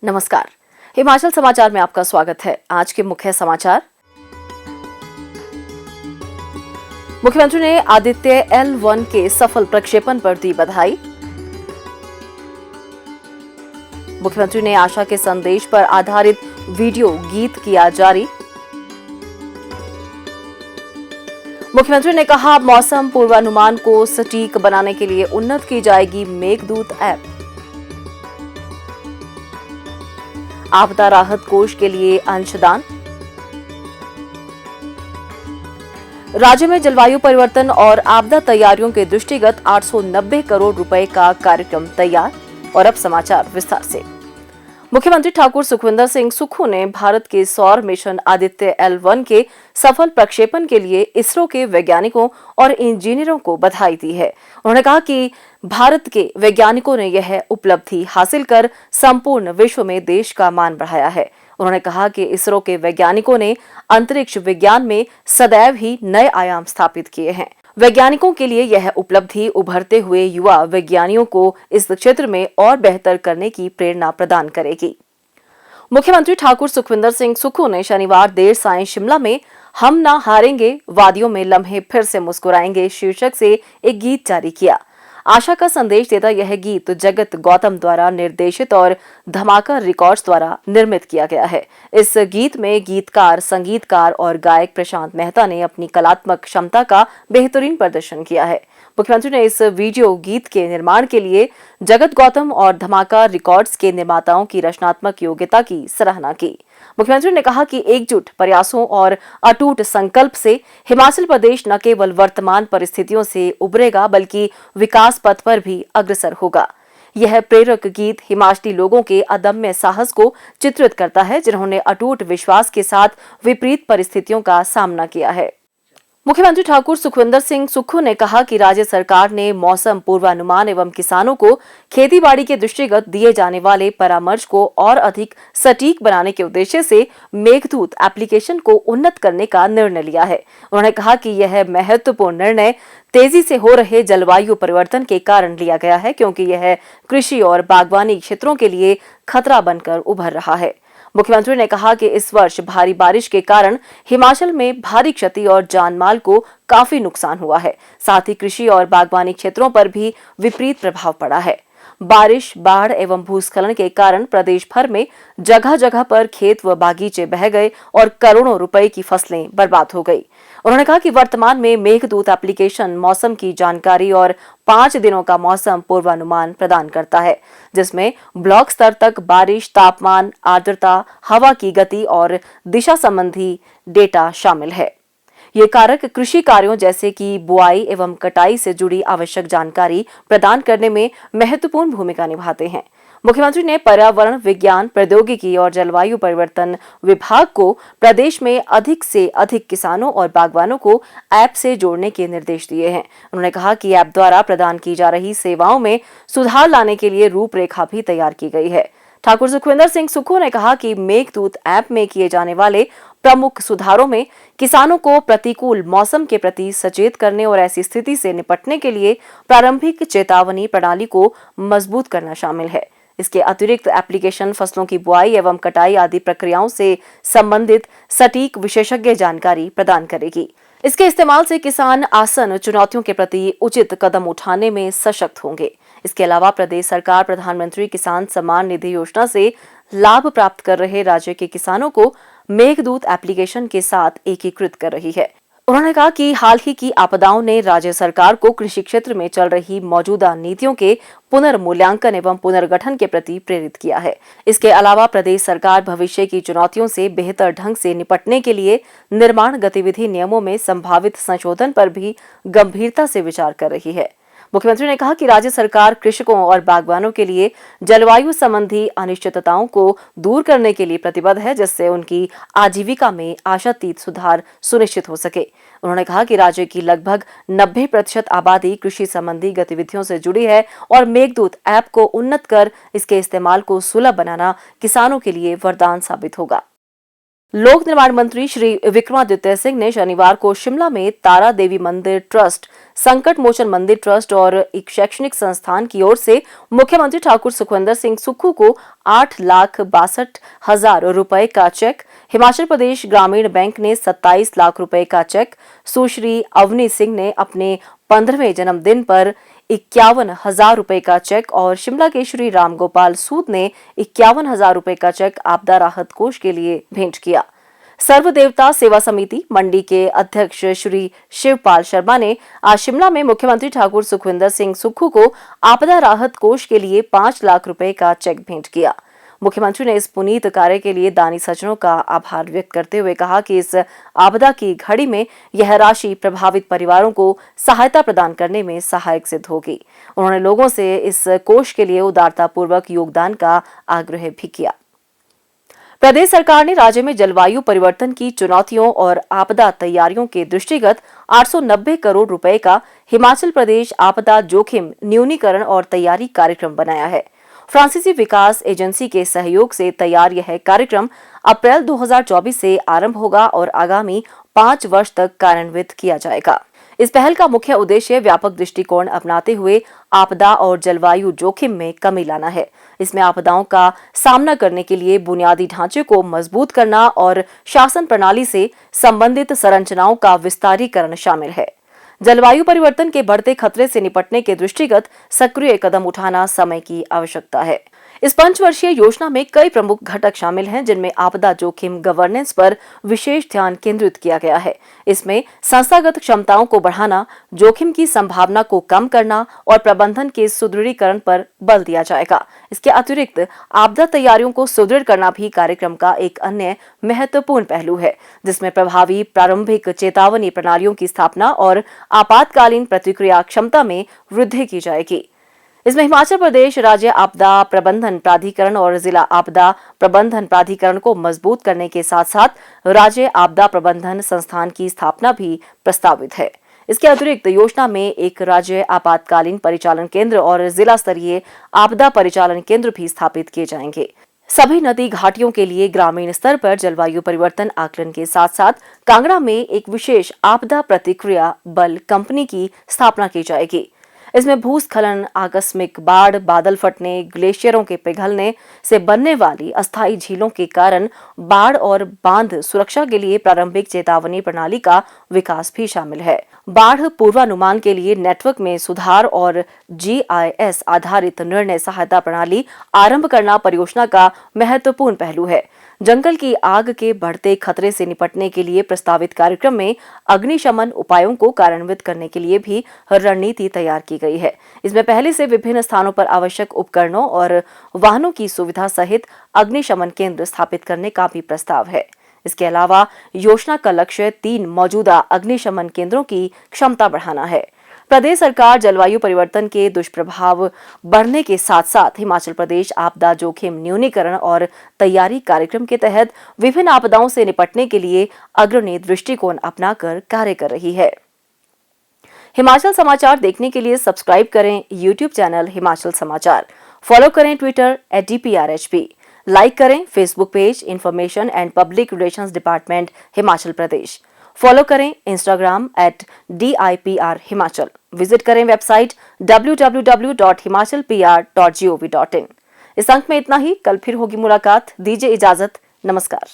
नमस्कार, हिमाचल समाचार में आपका स्वागत है। आज के मुख्य समाचार। मुख्यमंत्री ने आदित्य L1 के सफल प्रक्षेपण पर दी बधाई। मुख्यमंत्री ने आशा के संदेश पर आधारित वीडियो गीत किया जारी। मुख्यमंत्री ने कहा, मौसम पूर्वानुमान को सटीक बनाने के लिए उन्नत की जाएगी मेघदूत ऐप। आपदा राहत कोष के लिए अंशदान। राज्य में जलवायु परिवर्तन और आपदा तैयारियों के दृष्टिगत 890 करोड़ रुपए का कार्यक्रम तैयार। और अब समाचार विस्तार से। मुख्यमंत्री ठाकुर सुखविंदर सिंह सुक्खू ने भारत के सौर मिशन आदित्य L1 के सफल प्रक्षेपण के लिए इसरो के वैज्ञानिकों और इंजीनियरों को बधाई दी है। उन्होंने कहा कि भारत के वैज्ञानिकों ने यह उपलब्धि हासिल कर संपूर्ण विश्व में देश का मान बढ़ाया है। उन्होंने कहा कि इसरो के वैज्ञानिकों ने अंतरिक्ष विज्ञान में सदैव ही नए आयाम स्थापित किए हैं। वैज्ञानिकों के लिए यह उपलब्धि उभरते हुए युवा वैज्ञानिकों को इस क्षेत्र में और बेहतर करने की प्रेरणा प्रदान करेगी। मुख्यमंत्री ठाकुर सुखविंदर सिंह सुक्खू ने शनिवार देर सायं शिमला में हम ना हारेंगे, वादियों में लम्हे फिर से मुस्कुराएंगे शीर्षक से एक गीत जारी किया। आशा का संदेश देता यह गीत जगत गौतम द्वारा निर्देशित और धमाका रिकॉर्ड्स द्वारा निर्मित किया गया है। इस गीत में गीतकार, संगीतकार और गायक प्रशांत मेहता ने अपनी कलात्मक क्षमता का बेहतरीन प्रदर्शन किया है। मुख्यमंत्री ने इस वीडियो गीत के निर्माण के लिए जगत गौतम और धमाका रिकॉर्ड्स के निर्माताओं की रचनात्मक योग्यता की सराहना की। मुख्यमंत्री ने कहा कि एकजुट प्रयासों और अटूट संकल्प से हिमाचल प्रदेश न केवल वर्तमान परिस्थितियों से उबरेगा बल्कि विकास पथ पर भी अग्रसर होगा। यह प्रेरक गीत हिमाचली लोगों के अदम्य साहस को चित्रित करता है, जिन्होंने अटूट विश्वास के साथ विपरीत परिस्थितियों का सामना किया है। मुख्यमंत्री ठाकुर सुखविंदर सिंह सुक्खू ने कहा कि राज्य सरकार ने मौसम पूर्वानुमान एवं किसानों को खेतीबाड़ी के दृष्टिगत दिए जाने वाले परामर्श को और अधिक सटीक बनाने के उद्देश्य से मेघदूत एप्लीकेशन को उन्नत करने का निर्णय लिया है। उन्होंने कहा कि यह महत्वपूर्ण निर्णय तेजी से हो रहे जलवायु परिवर्तन के कारण लिया गया है, क्योंकि यह कृषि और बागवानी क्षेत्रों के लिए खतरा बनकर उभर रहा है। मुख्यमंत्री ने कहा कि इस वर्ष भारी बारिश के कारण हिमाचल में भारी क्षति और जानमाल को काफी नुकसान हुआ है। साथ ही कृषि और बागवानी क्षेत्रों पर भी विपरीत प्रभाव पड़ा है। बारिश, बाढ़ एवं भूस्खलन के कारण प्रदेश भर में जगह जगह पर खेत व बागीचे बह गए और करोड़ों रुपए की फसलें बर्बाद हो गई। उन्होंने कहा कि वर्तमान में मेघदूत एप्लीकेशन मौसम की जानकारी और 5 दिनों का मौसम पूर्वानुमान प्रदान करता है, जिसमें ब्लॉक स्तर तक बारिश, तापमान, आर्द्रता, हवा की गति और दिशा संबंधी डेटा शामिल है। ये कारक कृषि कार्यों जैसे कि बुआई एवं कटाई से जुड़ी आवश्यक जानकारी प्रदान करने में महत्वपूर्ण भूमिका निभाते हैं। मुख्यमंत्री ने पर्यावरण विज्ञान, प्रौद्योगिकी और जलवायु परिवर्तन विभाग को प्रदेश में अधिक से अधिक किसानों और बागवानों को ऐप से जोड़ने के निर्देश दिए हैं। उन्होंने कहा कि ऐप द्वारा प्रदान की जा रही सेवाओं में सुधार लाने के लिए रूपरेखा भी तैयार की गई है। ठाकुर सुखविंदर सिंह सुक्खू ने कहा कि मेघदूत ऐप में किए जाने वाले प्रमुख सुधारों में किसानों को प्रतिकूल मौसम के प्रति सचेत करने और ऐसी स्थिति से निपटने के लिए प्रारंभिक चेतावनी प्रणाली को मजबूत करना शामिल है। इसके अतिरिक्त एप्लीकेशन फसलों की बुआई एवं कटाई आदि प्रक्रियाओं से संबंधित सटीक विशेषज्ञ जानकारी प्रदान करेगी। इसके इस्तेमाल से किसान आसन चुनौतियों के प्रति उचित कदम उठाने में सशक्त होंगे। इसके अलावा प्रदेश सरकार प्रधानमंत्री किसान सम्मान निधि योजना से लाभ प्राप्त कर रहे राज्य के किसानों को मेघदूत एप्लीकेशन के साथ एकीकृत कर रही है। उन्होंने कहा कि हाल ही की आपदाओं ने राज्य सरकार को कृषि क्षेत्र में चल रही मौजूदा नीतियों के पुनर्मूल्यांकन एवं पुनर्गठन के प्रति प्रेरित किया है। इसके अलावा प्रदेश सरकार भविष्य की चुनौतियों से बेहतर ढंग से निपटने के लिए निर्माण गतिविधि नियमों में संभावित संशोधन पर भी गंभीरता से विचार कर रही है। मुख्यमंत्री ने कहा कि राज्य सरकार कृषकों और बागवानों के लिए जलवायु संबंधी अनिश्चितताओं को दूर करने के लिए प्रतिबद्ध है, जिससे उनकी आजीविका में आशातीत सुधार सुनिश्चित हो सके। उन्होंने कहा कि राज्य की लगभग 90% आबादी कृषि संबंधी गतिविधियों से जुड़ी है और मेघदूत ऐप को उन्नत कर इसके इस्तेमाल को सुलभ बनाना किसानों के लिए वरदान साबित होगा। लोक निर्माण मंत्री श्री विक्रमादित्य सिंह ने शनिवार को शिमला में तारा देवी मंदिर ट्रस्ट, संकट मोचन मंदिर ट्रस्ट और एक शैक्षणिक संस्थान की ओर से मुख्यमंत्री ठाकुर सुखविंदर सिंह सुक्खू को 8,62,000 रुपए का चेक, हिमाचल प्रदेश ग्रामीण बैंक ने 27 लाख रुपए का चेक, सुश्री अवनी सिंह ने अपने 15वें जन्मदिन पर 51,000 रुपए का चेक और शिमला के श्री रामगोपाल सूद ने 51,000 रुपए का चेक आपदा राहत कोष के लिए भेंट किया। सर्व देवता सेवा समिति मंडी के अध्यक्ष श्री शिवपाल शर्मा ने आज शिमला में मुख्यमंत्री ठाकुर सुखविंदर सिंह सुक्खू को आपदा राहत कोष के लिए 5 लाख रुपए का चेक भेंट किया। मुख्यमंत्री ने इस पुनीत कार्य के लिए दानी सज्जनों का आभार व्यक्त करते हुए कहा कि इस आपदा की घड़ी में यह राशि प्रभावित परिवारों को सहायता प्रदान करने में सहायक सिद्ध होगी। उन्होंने लोगों से इस कोष के लिए उदारतापूर्वक योगदान का आग्रह भी किया। प्रदेश सरकार ने राज्य में जलवायु परिवर्तन की चुनौतियों और आपदा तैयारियों के दृष्टिगत 890 करोड़ रुपए का हिमाचल प्रदेश आपदा जोखिम न्यूनीकरण और तैयारी कार्यक्रम बनाया है। फ्रांसीसी विकास एजेंसी के सहयोग से तैयार यह कार्यक्रम अप्रैल 2024 से आरंभ होगा और आगामी 5 वर्ष तक कार्यान्वित किया जाएगा। इस पहल का मुख्य उद्देश्य व्यापक दृष्टिकोण अपनाते हुए आपदा और जलवायु जोखिम में कमी लाना है। इसमें आपदाओं का सामना करने के लिए बुनियादी ढांचे को मजबूत करना और शासन प्रणाली से संबंधित संरचनाओं का विस्तारीकरण शामिल है। जलवायु परिवर्तन के बढ़ते खतरे से निपटने के दृष्टिगत सक्रिय कदम उठाना समय की आवश्यकता है। इस पंचवर्षीय योजना में कई प्रमुख घटक शामिल हैं, जिनमें आपदा जोखिम गवर्नेंस पर विशेष ध्यान केंद्रित किया गया है। इसमें संस्थागत क्षमताओं को बढ़ाना, जोखिम की संभावना को कम करना और प्रबंधन के सुदृढ़ीकरण पर बल दिया जाएगा। इसके अतिरिक्त आपदा तैयारियों को सुदृढ़ करना भी कार्यक्रम का एक अन्य महत्वपूर्ण पहलू है, जिसमें प्रभावी प्रारंभिक चेतावनी प्रणालियों की स्थापना और आपातकालीन प्रतिक्रिया क्षमता में वृद्धि की जाएगी। इसमें हिमाचल प्रदेश राज्य आपदा प्रबंधन प्राधिकरण और जिला आपदा प्रबंधन प्राधिकरण को मजबूत करने के साथ साथ राज्य आपदा प्रबंधन संस्थान की स्थापना भी प्रस्तावित है। इसके अतिरिक्त योजना में एक राज्य आपातकालीन परिचालन केंद्र और जिला स्तरीय आपदा परिचालन केंद्र भी स्थापित किए जाएंगे। सभी नदी घाटियों के लिए ग्रामीण स्तर पर जलवायु परिवर्तन आकलन के साथ साथ कांगड़ा में एक विशेष आपदा प्रतिक्रिया बल कंपनी की स्थापना की जाएगी। इसमें भूस्खलन, आकस्मिक बाढ़, बादल फटने, ग्लेशियरों के पिघलने से बनने वाली अस्थायी झीलों के कारण बाढ़ और बांध सुरक्षा के लिए प्रारंभिक चेतावनी प्रणाली का विकास भी शामिल है। बाढ़ पूर्वानुमान के लिए नेटवर्क में सुधार और GIS आधारित निर्णय सहायता प्रणाली आरंभ करना परियोजना का महत्वपूर्ण पहलू है। जंगल की आग के बढ़ते खतरे से निपटने के लिए प्रस्तावित कार्यक्रम में अग्निशमन उपायों को कार्यान्वित करने के लिए भी रणनीति तैयार की गई है। इसमें पहले से विभिन्न स्थानों पर आवश्यक उपकरणों और वाहनों की सुविधा सहित अग्निशमन केंद्र स्थापित करने का भी प्रस्ताव है। इसके अलावा योजना का लक्ष्य 3 मौजूदा अग्निशमन केंद्रों की क्षमता बढ़ाना है। प्रदेश सरकार जलवायु परिवर्तन के दुष्प्रभाव बढ़ने के साथ साथ हिमाचल प्रदेश आपदा जोखिम न्यूनीकरण और तैयारी कार्यक्रम के तहत विभिन्न आपदाओं से निपटने के लिए अग्रणी दृष्टिकोण अपनाकर कार्य कर रही है। हिमाचल समाचार देखने के लिए सब्सक्राइब करें YouTube चैनल हिमाचल समाचार, फॉलो करें ट्विटर @DPRHP, लाइक करें Facebook page information and public relations department Himachal Pradesh, follow करें इंस्टाग्राम @DIPR हिमाचल, विजिट करें वेबसाइट www.himachalpr.gov.in। इस अंक में इतना ही, कल फिर होगी मुलाकात। दीजिए इजाजत, नमस्कार।